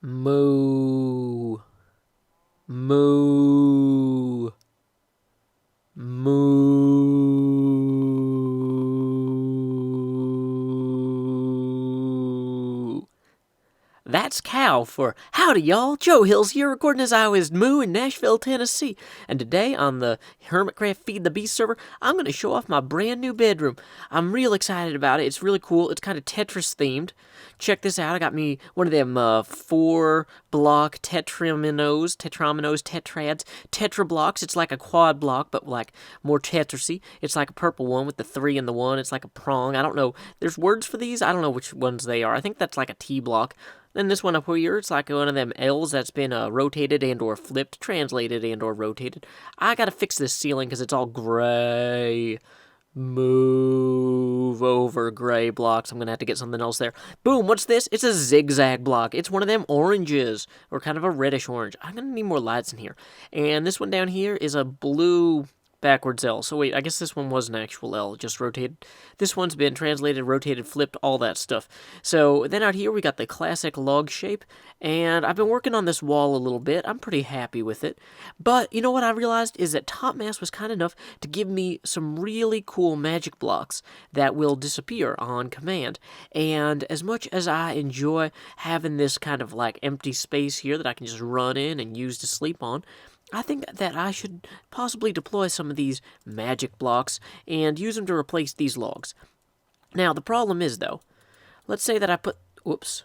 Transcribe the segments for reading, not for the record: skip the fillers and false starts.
Moo. Moo. Moo. That's cow for howdy, y'all. Joe Hills here, recording as I was Moo in Nashville, Tennessee. And today on the Hermitcraft Feed the Beast server, I'm going to show off my brand new bedroom. I'm real excited about it. It's really cool. It's kind of Tetris themed. Check this out. I got me one of them 4-block tetrads, tetra blocks. It's like a quad block, but like more Tetrisy. It's like a purple one with the 3 and the 1. It's like a prong. I don't know. There's words for these. I don't know which ones they are. I think that's like a T block. Then this one up here, it's like one of them L's that's been rotated and or flipped, translated and or rotated. I gotta fix this ceiling because it's all gray. Move over, gray blocks. I'm gonna have to get something else there. Boom, what's this? It's a zigzag block. It's one of them oranges, or kind of a reddish orange. I'm gonna need more lights in here. And this one down here is a blue backwards L. So wait, I guess this one was an actual L, just rotated. This one's been translated, rotated, flipped, all that stuff. So then out here we got the classic log shape, and I've been working on this wall a little bit. I'm pretty happy with it. But you know what I realized is that Top Mass was kind enough to give me some really cool magic blocks that will disappear on command. And as much as I enjoy having this kind of like empty space here that I can just run in and use to sleep on, I think that I should possibly deploy some of these magic blocks and use them to replace these logs. Now, the problem is, though, let's say that I put... Whoops.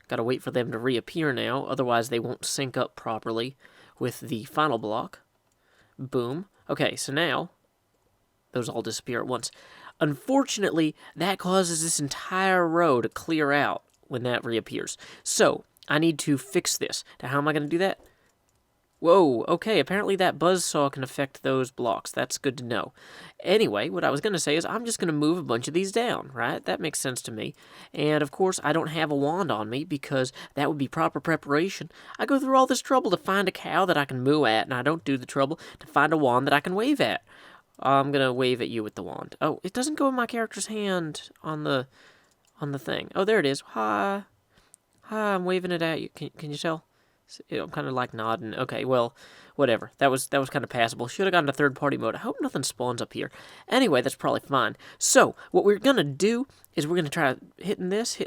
Gotta wait for them to reappear now, otherwise they won't sync up properly with the final block. Boom. Okay, so now those all disappear at once. Unfortunately, that causes this entire row to clear out when that reappears. So, I need to fix this. Now, how am I going to do that? Whoa, okay, apparently that buzzsaw can affect those blocks. That's good to know. Anyway, what I was going to say is I'm just going to move a bunch of these down, right? That makes sense to me. And, of course, I don't have a wand on me because that would be proper preparation. I go through all this trouble to find a cow that I can moo at, and I don't do the trouble to find a wand that I can wave at. I'm going to wave at you with the wand. Oh, it doesn't go in my character's hand on the thing. Oh, there it is. Hi. Hi, I'm waving it at you. Can you tell? I'm kind of like nodding. Okay, well, whatever. That was kind of passable. Should have gone to third-party mode. I hope nothing spawns up here. Anyway, that's probably fine. So, what we're going to do is we're going to try hitting this,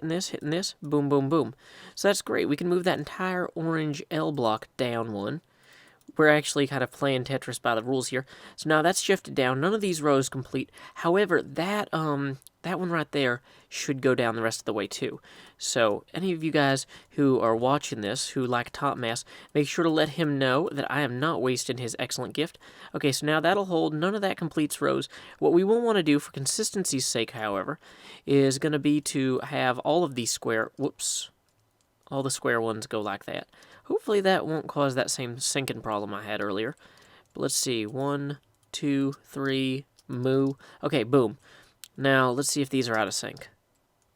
boom, boom, boom. So that's great. We can move that entire orange L block down one. We're actually kind of playing Tetris by the rules here. So now that's shifted down. None of these rows complete. However, that one right there should go down the rest of the way too. So any of you guys who are watching this, who like Top Mass, make sure to let him know that I am not wasting his excellent gift. Okay, so now that'll hold. None of that completes rows. What we will want to do for consistency's sake, however, is going to be to have all of these square... Whoops. All the square ones go like that. Hopefully that won't cause that same sinking problem I had earlier. But let's see. 1, 2, 3, moo. Okay, boom. Now, let's see if these are out of sync.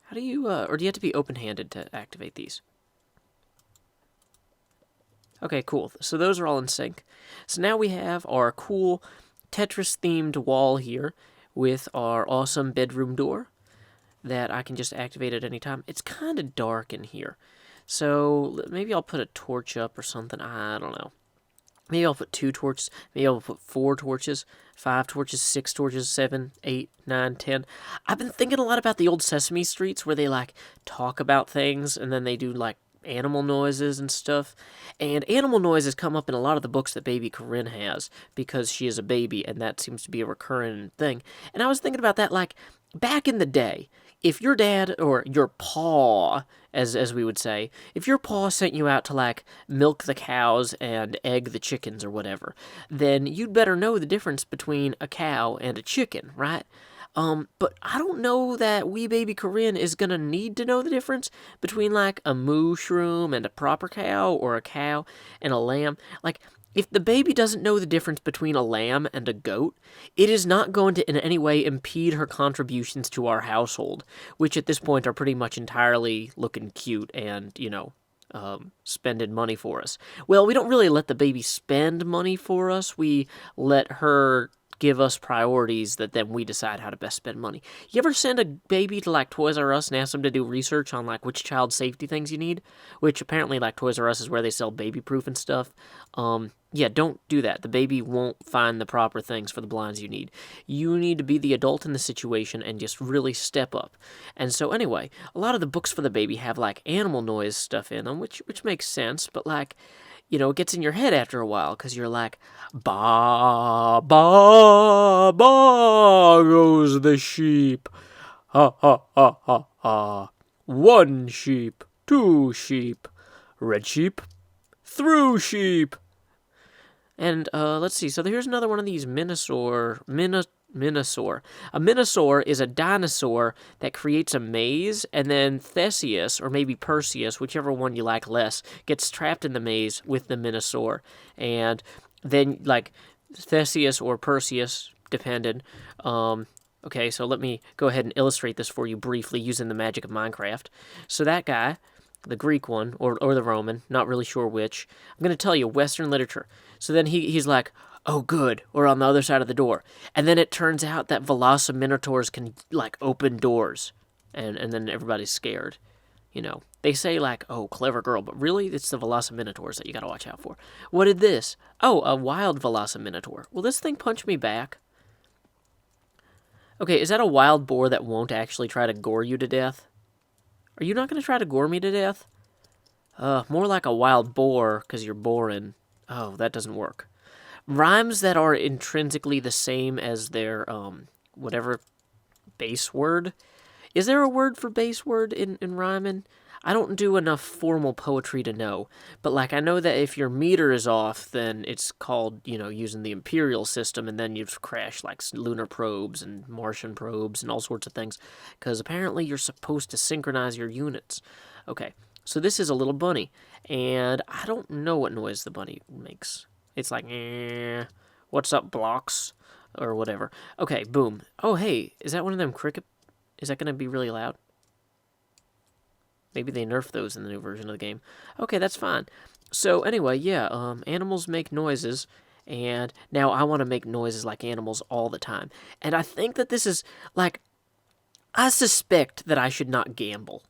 How do you, or do you have to be open-handed to activate these? Okay, cool. So those are all in sync. So now we have our cool Tetris-themed wall here with our awesome bedroom door that I can just activate at any time. It's kind of dark in here. So maybe I'll put a torch up or something. I don't know. Maybe I'll put 2 torches. Maybe I'll put 4 torches, 5 torches, 6 torches, 7, 8, 9, 10. I've been thinking a lot about the old Sesame Streets where they, like, talk about things and then they do, like, animal noises and stuff. And animal noises come up in a lot of the books that baby Corinne has because she is a baby and that seems to be a recurring thing. And I was thinking about that, like, back in the day, if your dad, or your paw, as we would say, if your paw sent you out to, like, milk the cows and egg the chickens or whatever, then you'd better know the difference between a cow and a chicken, right? But I don't know that wee baby Corinne is gonna need to know the difference between, like, a moo shroom and a proper cow, or a cow and a lamb. Like, if the baby doesn't know the difference between a lamb and a goat, it is not going to in any way impede her contributions to our household, which at this point are pretty much entirely looking cute and, you know, spending money for us. Well, we don't really let the baby spend money for us. We let her give us priorities that then we decide how to best spend money. You ever send a baby to like Toys R Us and ask them to do research on like which child safety things you need? Which apparently like Toys R Us is where they sell baby proof and stuff. Yeah, don't do that. The baby won't find the proper things for the blinds you need. You need to be the adult in the situation and just really step up. And so anyway, a lot of the books for the baby have like animal noise stuff in them, which makes sense, but like, you know, it gets in your head after a while because you're like, ba, ba, ba goes the sheep. Ha, ha, ha, ha, ha. One sheep, two sheep, red sheep, through sheep. And let's see, so here's another one of these Minosaur. A Minosaur is a dinosaur that creates a maze, and then Theseus, or maybe Perseus, whichever one you like less, gets trapped in the maze with the Minosaur. And then, like, Theseus or Perseus, depending. Okay, so let me go ahead and illustrate this for you briefly using the magic of Minecraft. So that guy, the Greek one, or the Roman, not really sure which. I'm going to tell you, Western literature. So then he's like, oh, good, we're on the other side of the door. And then it turns out that Velociminotaurs can, like, open doors. And then everybody's scared. You know, they say, like, oh, clever girl, but really, it's the Velociminotaurs that you gotta watch out for. What did this? Oh, a wild Velociminotaur. Will this thing punch me back? Okay, is that a wild boar that won't actually try to gore you to death? Are you not going to try to gore me to death? More like a wild boar, because you're boring. Oh, that doesn't work. Rhymes that are intrinsically the same as their, whatever, base word. Is there a word for base word in rhyming? I don't do enough formal poetry to know. But, like, I know that if your meter is off, then it's called, you know, using the imperial system, and then you've crashed, like, lunar probes and Martian probes and all sorts of things. Because apparently you're supposed to synchronize your units. Okay, so this is a little bunny. And I don't know what noise the bunny makes. It's like, what's up, blocks? Or whatever. Okay, boom. Oh, hey, is that one of them cricket? Is that going to be really loud? Maybe they nerfed those in the new version of the game. Okay, that's fine. So anyway, yeah, animals make noises, and now I want to make noises like animals all the time. And I think that this is, like, I suspect that I should not gamble.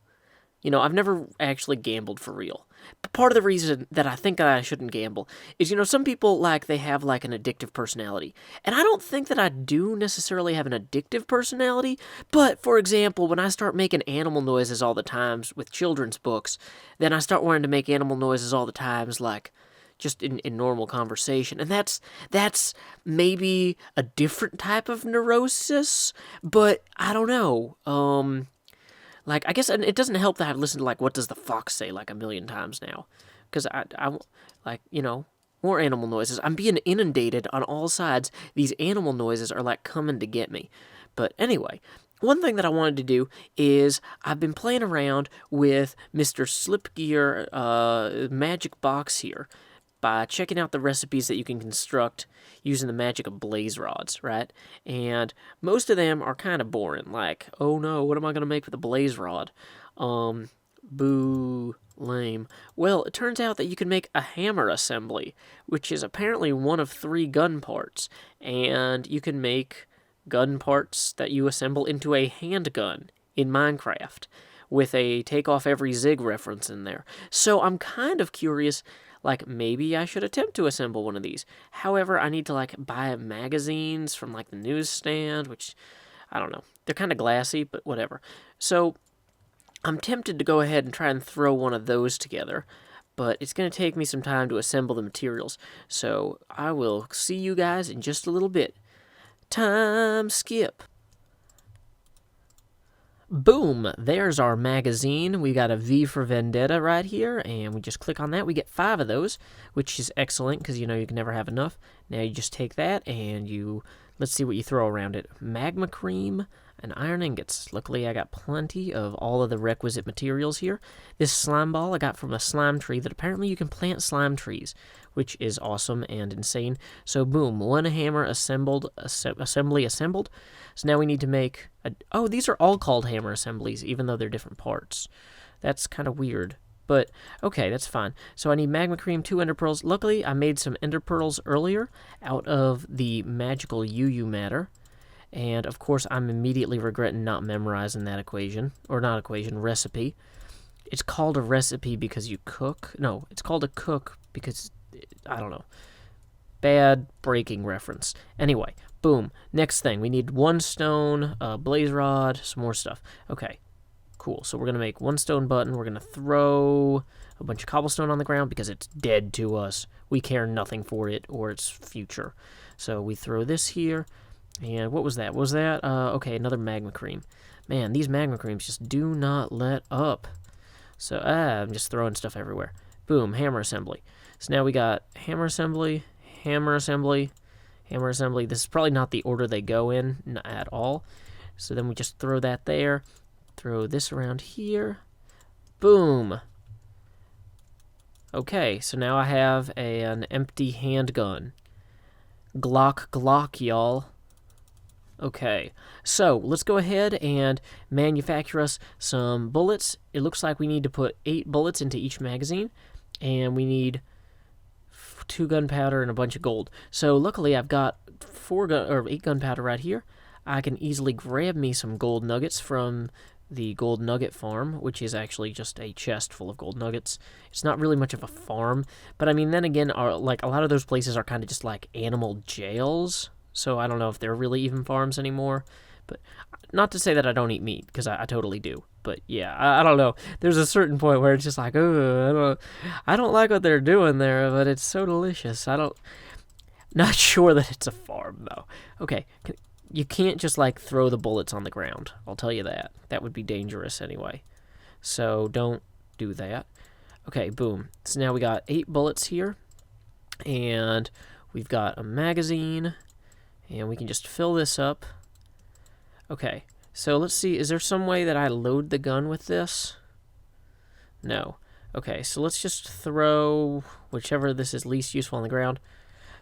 You know, I've never actually gambled for real. But part of the reason that I think I shouldn't gamble is, you know, some people, like, they have, like, an addictive personality. And I don't think that I do necessarily have an addictive personality, but, for example, when I start making animal noises all the times with children's books, then I start wanting to make animal noises all the times, like, just in normal conversation. And that's maybe a different type of neurosis, but I don't know. Like, I guess it doesn't help that I've listened to, like, What Does the Fox Say, like, a million times now. Because I, like, you know, more animal noises. I'm being inundated on all sides. These animal noises are, like, coming to get me. But anyway, one thing that I wanted to do is I've been playing around with Mr. Slipgear magic box here by checking out the recipes that you can construct using the magic of blaze rods, right? And most of them are kind of boring, like, oh no, what am I going to make with a blaze rod? Boo, lame. Well, it turns out that you can make a hammer assembly, which is apparently one of 3 gun parts, and you can make gun parts that you assemble into a handgun in Minecraft, with a take off every zig reference in there. So I'm kind of curious, like, maybe I should attempt to assemble one of these. However, I need to, like, buy magazines from, like, the newsstand, which, I don't know. They're kind of glassy, but whatever. So, I'm tempted to go ahead and try and throw one of those together, but it's going to take me some time to assemble the materials. So, I will see you guys in just a little bit. Time skip. Boom, there's our magazine. We got a V for Vendetta right here, and we just click on that. We get 5 of those, which is excellent, because, you know, you can never have enough. Now you just take that, and you, let's see what you throw around it. Magma cream and iron ingots. Luckily, I got plenty of all of the requisite materials here. This slime ball I got from a slime tree that apparently you can plant slime trees, which is awesome and insane. So, boom, 1 hammer assembled, assembly assembled. So now we need to make oh, these are all called hammer assemblies, even though they're different parts. That's kind of weird. But, okay, that's fine. So I need magma cream, 2 ender pearls. Luckily, I made some ender pearls earlier out of the magical UU matter. And, of course, I'm immediately regretting not memorizing that equation. Or not equation, recipe. It's called a recipe because you cook. No, it's called a cook because, I don't know. Bad breaking reference. Anyway, boom. Next thing, we need 1 stone, blaze rod, some more stuff. Okay. Cool, so we're going to make 1 stone button. We're going to throw a bunch of cobblestone on the ground because it's dead to us. We care nothing for it or its future. So we throw this here. And what was that? Was that, okay, another magma cream. Man, these magma creams just do not let up. So, I'm just throwing stuff everywhere. Boom, hammer assembly. So now we got hammer assembly, hammer assembly, hammer assembly. This is probably not the order they go in at all. So then we just throw that there. Throw this around here. Boom. Okay, so now I have an empty handgun. Glock, y'all. Okay, so let's go ahead and manufacture us some bullets. It looks like we need to put 8 bullets into each magazine, and we need 2 gunpowder and a bunch of gold. So luckily I've got 8 gunpowder right here. I can easily grab me some gold nuggets from the gold nugget farm, which is actually just a chest full of gold nuggets. It's not really much of a farm, but I mean, then again, like a lot of those places are kind of just like animal jails, so I don't know if they're really even farms anymore. But not to say that I don't eat meat, because I totally do. But yeah, I don't know. There's a certain point where it's just like, oh, I don't like what they're doing there, but it's so delicious. Not sure that it's a farm though. Okay. You can't just, like, throw the bullets on the ground. I'll tell you that. That would be dangerous anyway. So don't do that. Okay, boom. So now we got 8 bullets here. And we've got a magazine. And we can just fill this up. Okay, so let's see. Is there some way that I load the gun with this? No. Okay, so let's just throw whichever this is least useful on the ground.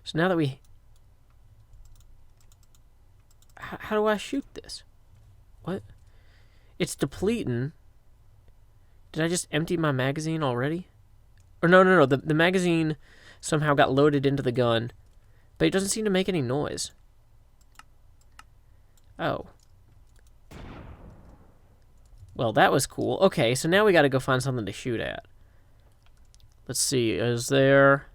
So now that we... How do I shoot this? What? It's depleting. Did I just empty my magazine already? Or no. The magazine somehow got loaded into the gun, but it doesn't seem to make any noise. Oh. Well, that was cool. Okay, so now we gotta go find something to shoot at. Let's see, is there...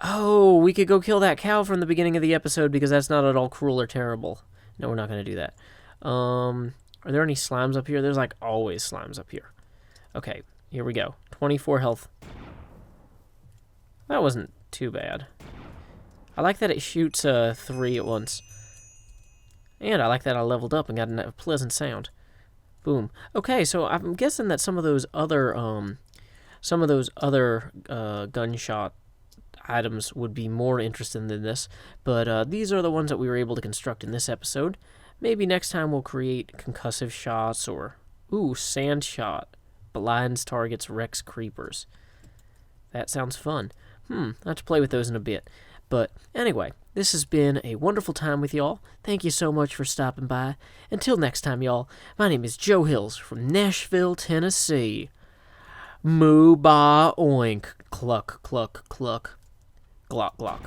Oh, we could go kill that cow from the beginning of the episode because that's not at all cruel or terrible. No, we're not going to do that. Are there any slimes up here? There's like always slimes up here. Okay, here we go. 24 health. That wasn't too bad. I like that it shoots 3 at once. And I like that I leveled up and got a pleasant sound. Boom. Okay, so I'm guessing that some of those other gunshot items would be more interesting than this, but these are the ones that we were able to construct in this episode. Maybe next time we'll create concussive shots or, sand shot. Blinds targets Rex creepers. That sounds fun. I'll have to play with those in a bit. But anyway, this has been a wonderful time with y'all. Thank you so much for stopping by. Until next time, y'all, my name is Joe Hills from Nashville, Tennessee. Moo ba oink. Cluck, cluck, cluck. Glock, glock.